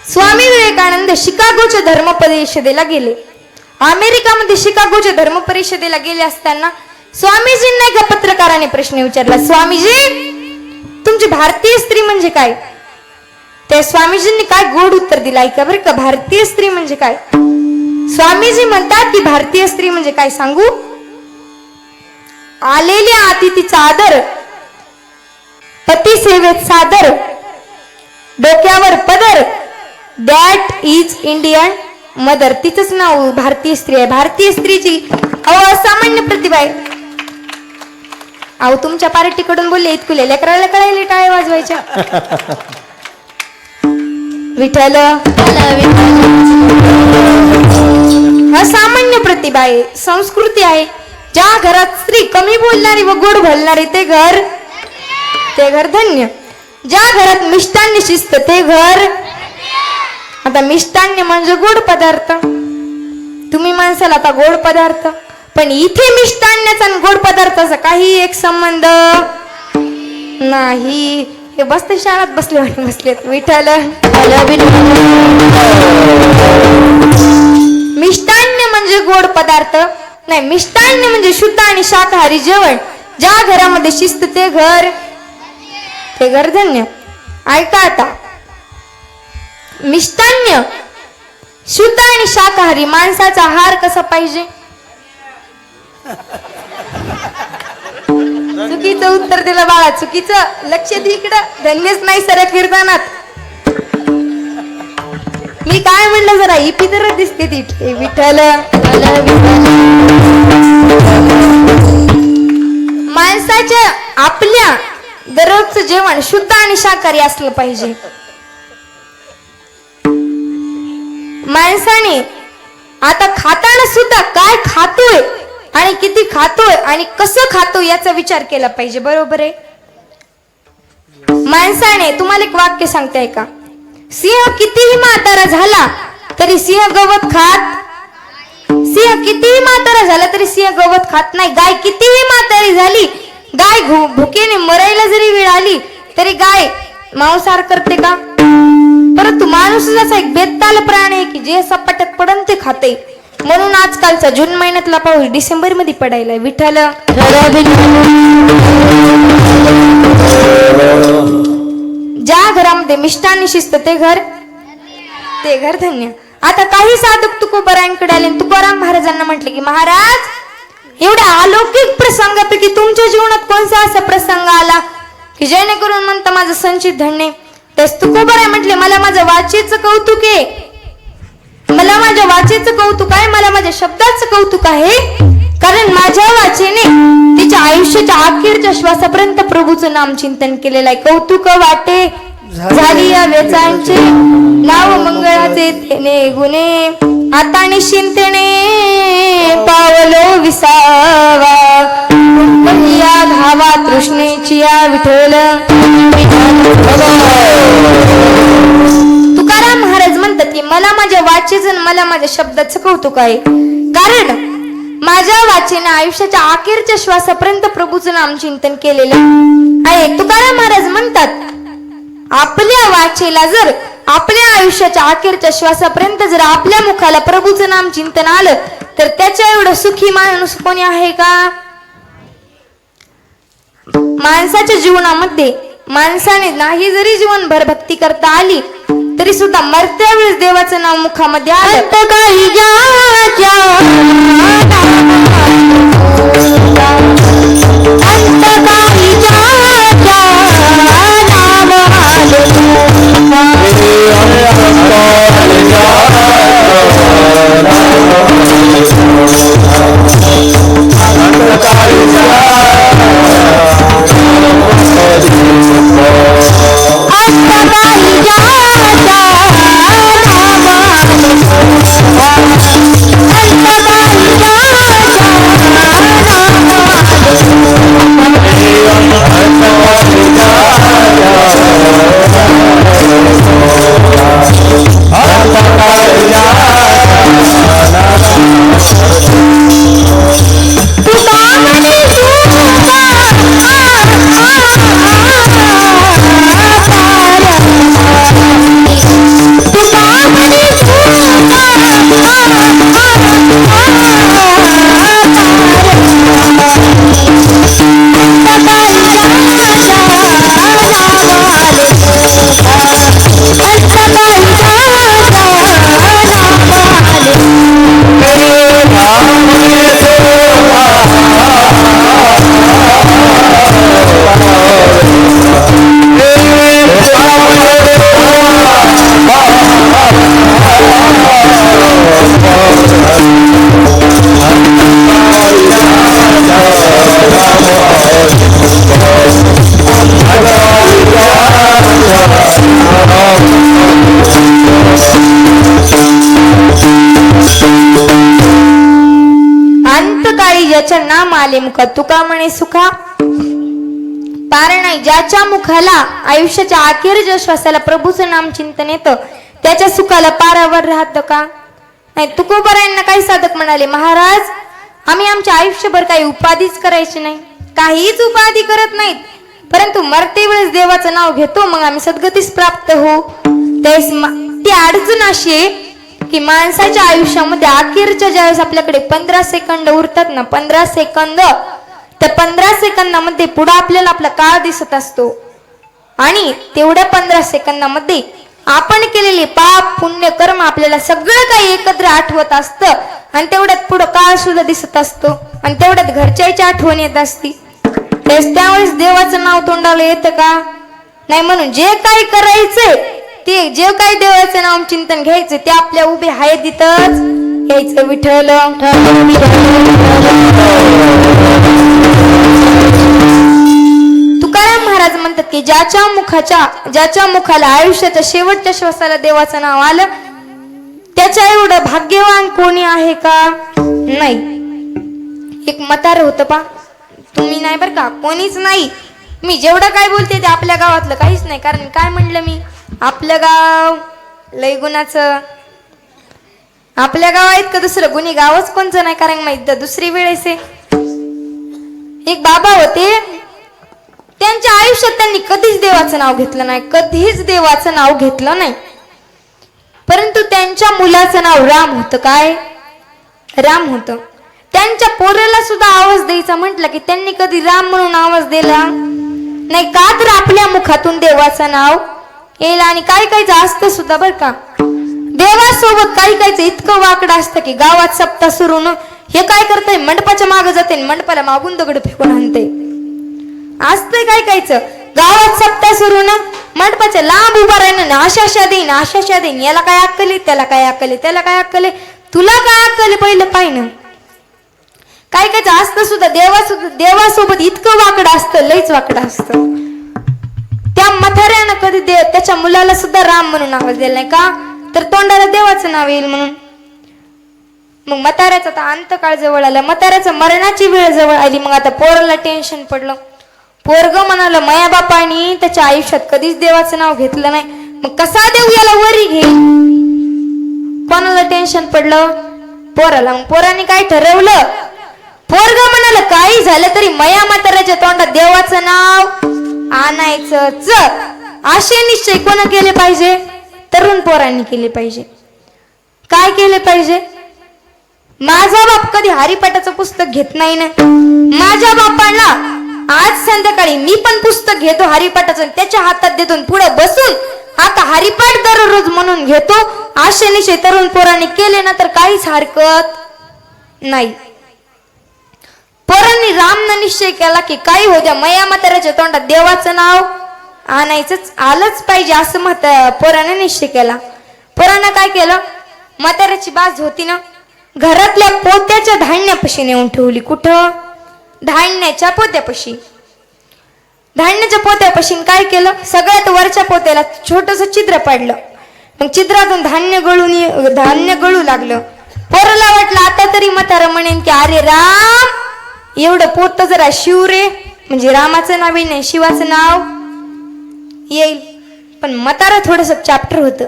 स्वामी विवेकानंद शिकागोच्या धर्म परिषदेला गेले. अमेरिकामध्ये शिकागोच्या धर्म परिषदेला गेले असताना स्वामीजींना एका पत्रकाराने प्रश्न विचारला, स्वामीजी तुमची भारतीय स्त्री म्हणजे काय? त्या स्वामीजींनी काय गोड उत्तर दिलं ऐका बरं का. भारतीय स्त्री म्हणजे काय? स्वामीजी म्हणतात की भारतीय स्त्री म्हणजे काय सांगू? आलेल्या अतिथीचा आदर, पती सेवेत सादर, डोक्यावर पदर, दॅट इज इंडियन मदर. तिचंच नाव भारतीय स्त्री आहे. भारतीय स्त्रीची असामान्य प्रतिभा आहे. अहो तुमच्या पार्टीकडून बोलले इतकुले लेकराला कळायला टाळे वाजवायच्या. विठ्ठल असामान्य प्रतिभा आहे, संस्कृती आहे. ज्या घरात स्त्री कमी बोलणारी व गोड बोलणारी ते घर धन्य. ज्या घरात मिष्टान्न शिस्त ते घर. आता मिष्टान्न म्हणजे गोड पदार्थ. तुम्ही माणसाला आता गोड पदार्थ, पण इथे मिष्टान्नाचा आणि गोड पदार्थाचा काही एक संबंध नाही. हे बसते शाळेत बसलेत. विठ्ठल मिष्टान्न म्हणजे गोड पदार्थ नाही, मिष्टान्न म्हणजे शुद्ध आणि शाकाहारी जेवण. ज्या घरामध्ये शिस्त ते घर धन्य. ऐका आता, मिष्टान्न शुद्ध आणि शाकाहारी माणसाचा आहार कसा पाहिजे? चुकीचं उत्तर दिलं बाळा, चुकीचं. लक्ष दे इकडं. धन्यच नाही सर कीर्तनात. मी काय म्हणलं, जरा इपी तर दिसते ती. विठ्ठल माणसाच्या आपल्या दररोजचं जेवण शुद्ध आणि शाकाहारी असलं पाहिजे. माणसाने आता खाताना सुद्धा काय खातोय आणि किती खातोय आणि कसं खातोय याचा विचार केला पाहिजे. बरोबर आहे. माणसाने, तुम्हाला एक वाक्य सांगते का, सिंह कितीही म्हातारा झाला तरी सिंह गवत खात. सिंह कितीही म्हातारा झाला तरी सिंह गवत खात नाही. गाय कितीही म्हातारी झाली, गाय भुकेने मरायला जरी वेळ आली तरी गाय मांसाहार करते का? परंतु माणूस असा एक बेताल प्राणी आहे की जे सपाट्यात पडन ते खाते. म्हणून आजकालचा जून महिन्यातला पाऊस डिसेंबर मध्ये पडायला. विठ्ठल ज्या घरामध्ये मिष्टान्न शिस्त ते घर धन्य. आता काही साधक तुकोबारायांकडे आले, तुकाराम महाराजांना म्हटले की महाराज, एवढ्या अलौकिक प्रसंगापैकी तुमच्या जीवनात कोणता असा प्रसंग आला की जेणेकरून म्हणता माझं संचित धन्य? तर तुकोबाराय म्हटले, मला माझ्या वाचेचं कौतुक आहे, मला माझ्या वाचेचं कौतुक आहे, मला माझ्या शब्दाचं कौतुक आहे. कारण माझ्या वाचेने तिच्या आयुष्याच्या अखेरच्या श्वासापर्यंत प्रभूचं नाम चिंतन केलेलं आहे. कौतुक वाटे झाली या वेचांचे, नाव मंगळाचे तेने गुणे, आता निश्चिंतने पावलो विसावा, या धावा तृष्णेची या विठ्ठल. तुकाराम महाराज म्हणतात की मला माझ्या वाचेचं, मला माझ्या शब्दाचं कौतुक आहे. कारण माझ्या वाचेने आयुष्याच्या अखेरच्या श्वासापर्यंत प्रभूचं नाम चिंतन केलेलं आहे. तुकाराम महाराज म्हणतात, आपल्या वाचेला जर आपल्या आयुष्याच्या अखेरच्या श्वासापर्यंत जर आपल्या मुखाला प्रभूचं नाम चिंतन आलं तर त्याच्या एवढं सुखी माणूस कोणी आहे का? माणसाच्या जीवनामध्ये माणसाने नाही जरी जीवनभर भक्ती करता आली तरी सुद्धा मरत्या वेळेस देवाचं नाव मुखामध्ये आलं. ज्याच्या नाम आले मुखा तुका म्हणे सुखा पार नाही. ज्याच्या मुखाला आयुष्याच्या अखेरच्या श्वासाला प्रभूचं नाम चिंतन येतं त्याच्या सुखाला पारावर राहतं का नाही. तुकोबारायांना काही साधक म्हणाले, महाराज आम्ही आमच्या आयुष्यभर काही उपाधीच करायची नाही, काहीच उपाधी करत नाहीत, परंतु मरते वेळेस देवाचं नाव घेतो मग आम्ही सद्गतीस प्राप्त हो. ती अडचण अशी आहे की माणसाच्या आयुष्यामध्ये अखेरच्या ज्यावेळेस आपल्याकडे 15 सेकंद उरतात ना, 15 सेकंद, त्या 15 सेकंदामध्ये पुढे आपल्याला आपला काळ दिसत असतो आणि तेवढ्या 15 सेकंदामध्ये आपण केलेले पाप पुण्य कर्म आपल्याला सगळं काही एकत्र आठवत असतं आणि तेवढ्यात पुढं काळ सुद्धा दिसत असतो आणि तेवढ्यात घरच्याची आठवण येत असती. त्यावेळेस देवाचं नाव तोंडाला येतं का नाही. म्हणून जे काही करायचंय ते जे काही देवाचं नाम चिंतन घ्यायचं ते आपल्या उभे आहे तिथंच घ्यायचं. विठ्ठल तुकाराम महाराज म्हणतात की ज्याच्या मुखाला आयुष्याच्या शेवटच्या श्वासाला देवाचं नाव आलं त्याच्या एवढं भाग्यवान कोणी आहे का नाही. एक म्हातारं होतं पा, तुम्ही नाही बर का, कोणीच नाही. मी जेवढं काय बोलते ते आपल्या गावातलं काहीच नाही, कारण काय म्हणलं मी, आपलं गाव लय गुणाचं, आपल्या गावात का दुसरं गुन्हे गावच कोणचं नाही, कारण माहित दुसरी वेळेस आहे. एक बाबा होते, त्यांच्या आयुष्यात त्यांनी कधीच देवाचं नाव घेतलं नाही, कधीच देवाचं नाव घेतलं नाही, परंतु त्यांच्या मुलाचं नाव राम होतं. काय राम होतं. त्यांच्या पोराला सुद्धा आवाज द्यायचा म्हटलं की त्यांनी कधी राम म्हणून आवाज दिला नाही, का तर आपल्या मुखातून देवाचं नाव येईल. आणि काही काहीच असतं सुद्धा बर का, देवासोबत काही काहीच इतकं वाकडं असतं की गावात सप्ताह सुरू न हे काय करतंय, मंडपाच्या मागे जाते, मंडपाला मागून दगड फेकून आणते. असतंय काय कायच गावात सप्ताह सुरू न मंडपाच्या लांब उभा राहिलं ना, आशाशा देईन, याला काय अक्कल आहे, त्याला काय अक्कल आहे, त्याला काय अक्कल आहे, तुला काय अक्कल आहे पहिलं पाहिनं. काय कायच असतं सुद्धा देवासोबत इतकं वाकडं असतं, लईच वाकडं असतं. त्या म्हाताऱ्यानं कधी त्याच्या मुलाला सुद्धा राम म्हणून आवाज दिला नाही, का तर तोंडाला देवाचं नाव येईल म्हणून. मग म्हाताऱ्याचा आता अंतकाळ जवळ आला, म्हाताऱ्याचा मरणाची वेळ जवळ आली. मग आता पोराला टेन्शन पडलं, पोरग म्हणाल माया बापानी त्याच्या आयुष्यात कधीच देवाचं नाव घेतलं नाही, मग कसा देऊ याला वरी घे. कोणाला टेन्शन पडलं, पोराला. मग पोराने काय ठरवलं, पोरग म्हणाल काही झालं तरी मया म्हाताऱ्याच्या तोंडात देवाचं नाव आणायचंच. असे निश्चय कोण केले पाहिजे, तरुण पोरांनी केले पाहिजे. काय केले पाहिजे, माझा बाप कधी हरिपाठाचं पुस्तक घेत नाही ना, माझ्या बापाला आज संध्याकाळी मी पण पुस्तक घेतो हरिपाठाचं, त्याच्या हातात देतो, पुढे बसून आता हरिपाठ दररोज म्हणून घेतो. असे निश्चय तरुण पोरांनी केले ना तर काहीच हरकत नाही. पोरांनी रामनं निश्चय केला की काही हो द्या, मया म्हाताऱ्याच्या तोंडात देवाचं नाव आणायचंच आलंच पाहिजे, असं पोराने निश्चय केला. पोरानं काय केलं, म्हाताऱ्याची बाज होती ना, घरातल्या पोत्याच्या धान्यापाशी नेऊन ठेवली. कुठं, धान्याच्या पोत्यापाशी. धान्याच्या पोत्यापाशी काय केलं, सगळ्यात वरच्या पोत्याला छोटस छिद्र पाडलं. मग छिद्रातून धान्य गळू लागलं. पोराला वाटलं आता तरी म्हातारा म्हणेन की अरे राम, एवढं पोत जरा शिव रे, म्हणजे रामाचं नाव नाही शिवाचं नाव येईल. पण म्हातारा थोडस चॅप्टर होतं,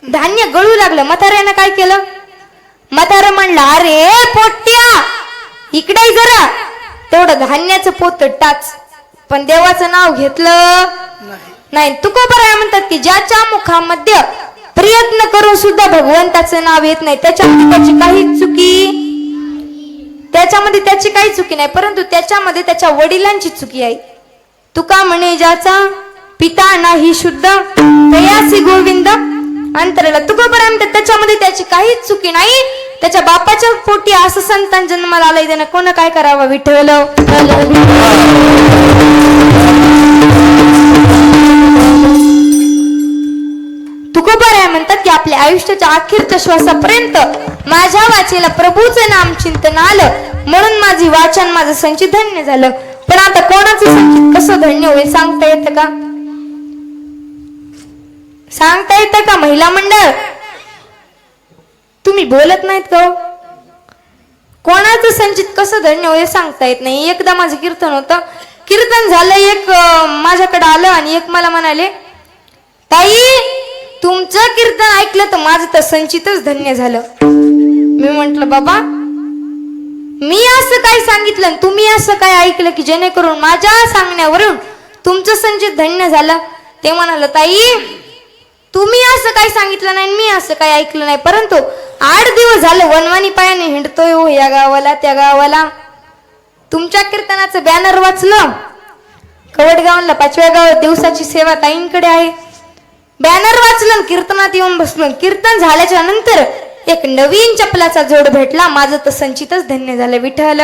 धान्य गळू लागलं. म्हाताऱ्यानं काय केलं, म्हातारा म्हणलं अरे पोट्या इकडे जरा, तेवढं धान्याचं पोत टाच, पण देवाचं नाव घेतलं नाही. तुकोबाराय म्हणतात की ज्याच्या मुखामध्ये प्रयत्न करून सुद्धा भगवंताचं नाव येत नाही, त्याच्यामध्ये त्याची काही चुकी नाही, परंतु त्याच्यामध्ये त्याच्या वडिलांची चुकी आहे. तुका म्हणे ज्याचा पिता नाही शुद्ध तयासी गोविंद अंतरला. तुकोबाराय म्हणतात त्याच्यामध्ये त्याची काहीच चुकी नाही, त्याच्या बापाच्या पोटी असं संतान जन्माला आलंय, त्यानं कोण काय करावं. विठ्ठल तुकोबाराय म्हणतात की आपल्या आयुष्याच्या अखेरच्या श्वासापर्यंत माझ्या वाचेला प्रभूचं नाम चिंतन आलं म्हणून माझी वाचन माझं संचित धन्य झालं. पण आता कोणाचं संचित कसं धन्य होईल सांगता येतं का, सांगता येतं का. महिला मंडळ तुम्ही बोलत नाहीत का, कोणाचं संचित कसं धन्य होईल सांगता येत नाही. एकदा माझं कीर्तन होतं, कीर्तन झालं, एक माझ्याकडे आलं आणि एक मला म्हणाले, ताई तुमचं कीर्तन ऐकलं तर माझं तर संचितच धन्य झालं. मी म्हंटल बाबा मी असं काय सांगितलं आणि तुम्ही असं काय ऐकलं की जेणेकरून माझ्या सांगण्यावरून तुमचं संचित धन्य झालं. ते म्हणाल ताई तुम्ही असं काय सांगितलं नाही, मी असं काय ऐकलं नाही, परंतु 8 दिवस झालं वनवानी पायाने हिंडतोय हो या गावाला त्या गावाला. तुमच्या कीर्तनाचं बॅनर वाचलं, कवडगावला 5व्या गावात दिवसाची सेवा ताईंकडे आहे. बॅनर वाचलं, कीर्तनात येऊन बसलो. कीर्तन झाल्याच्या नंतर एक नवीन चपलाचा जोड भेटला. माझं तर संचितच धन्य झालं. विठ्ठल